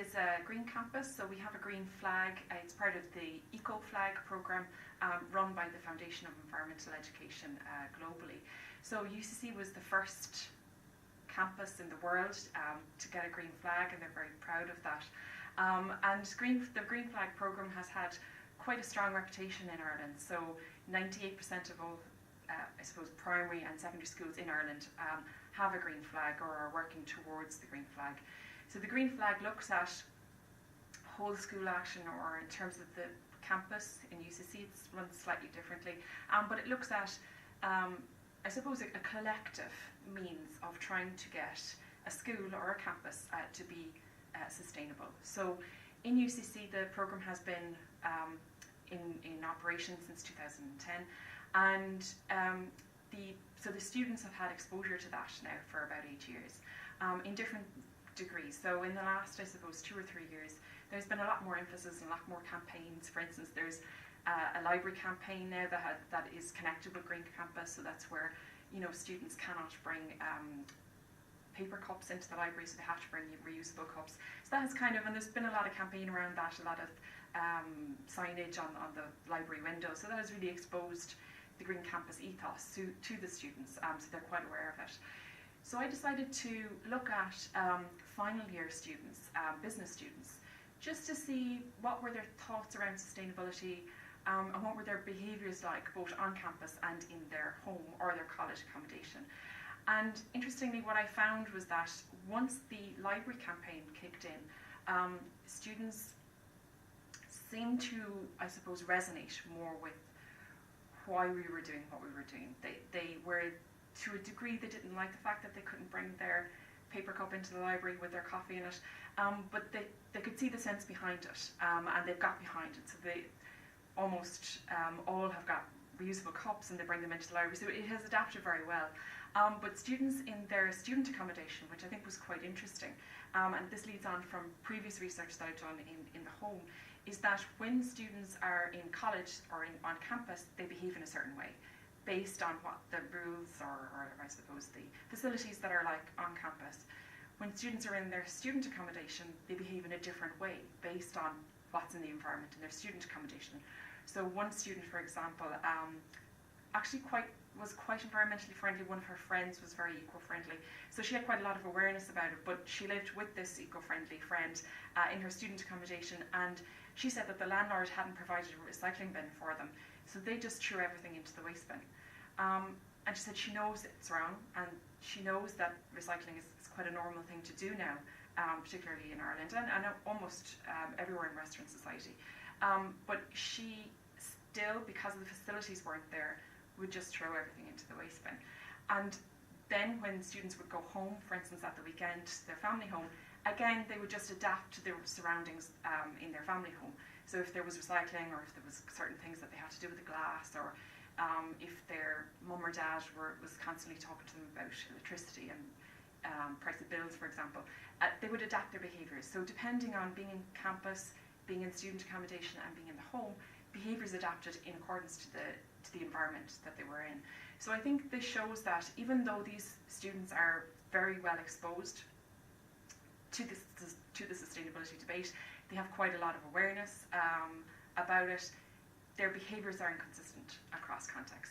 is a green campus, so we have a green flag. It's part of the Eco Flag programme run by the Foundation of Environmental Education globally. So UCC was the first campus in the world to get a green flag, and they're very proud of that. And the Green Flag programme has had quite a strong reputation in Ireland. So 98% of all, I suppose, primary and secondary schools in Ireland have a green flag or are working towards the green flag. So the green flag looks at whole school action, or in terms of the campus in UCC, it's run slightly differently, but it looks at, I suppose, a collective means of trying to get a school or a campus to be sustainable. So in UCC, the programme has been in operation since 2010, and so the students have had exposure to that now for about 8 years in different degrees. So in the last, I suppose, 2 or 3 years, there's been a lot more emphasis and a lot more campaigns. For instance, there's a library campaign now that is connected with Green Campus, so that's where, you know, students cannot bring paper cups into the library, so they have to bring reusable cups. So that has kind of, and there's been a lot of campaign around that, a lot of signage on the library window, so that has really exposed the Green Campus ethos to the students, so they're quite aware of it. So I decided to look at final year students, business students, just to see what were their thoughts around sustainability, and what were their behaviours like, both on campus and in their home or their college accommodation. And interestingly, what I found was that once the library campaign kicked in, students seemed to, I suppose, resonate more with why we were doing what we were doing. They were, to a degree, they didn't like the fact that they couldn't bring their paper cup into the library with their coffee in it, but they could see the sense behind it, and they've got behind it. So they almost all have got reusable cups, and they bring them into the library. So it has adapted very well. But students in their student accommodation, which I think was quite interesting, and this leads on from previous research that I've done in the home, is that when students are in college or on campus, they behave in a certain way, based on what the rules or I suppose the facilities that are like on campus. When students are in their student accommodation, they behave in a different way, based on what's in the environment in their student accommodation. So one student, for example, actually was quite environmentally friendly. One of her friends was very eco-friendly, so she had quite a lot of awareness about it, but she lived with this eco-friendly friend in her student accommodation, and she said that the landlord hadn't provided a recycling bin for them, so they just threw everything into the waste bin. And she said she knows it's wrong, and she knows that recycling is quite a normal thing to do now, particularly in Ireland and almost everywhere in Western society. But she still, because the facilities weren't there, would just throw everything into the waste bin. And then when students would go home, for instance at the weekend, their family home, again they would just adapt to their surroundings in their family home. So if there was recycling, or if there was certain things that they had to do with the glass, or if their mum or dad was constantly talking to them about electricity and price of bills, for example, they would adapt their behaviours. So depending on being in campus, being in student accommodation and being in the home, behaviours adapted in accordance to the environment that they were in. So I think this shows that even though these students are very well exposed to the sustainability debate, they have quite a lot of awareness about it, their behaviours are inconsistent across contexts.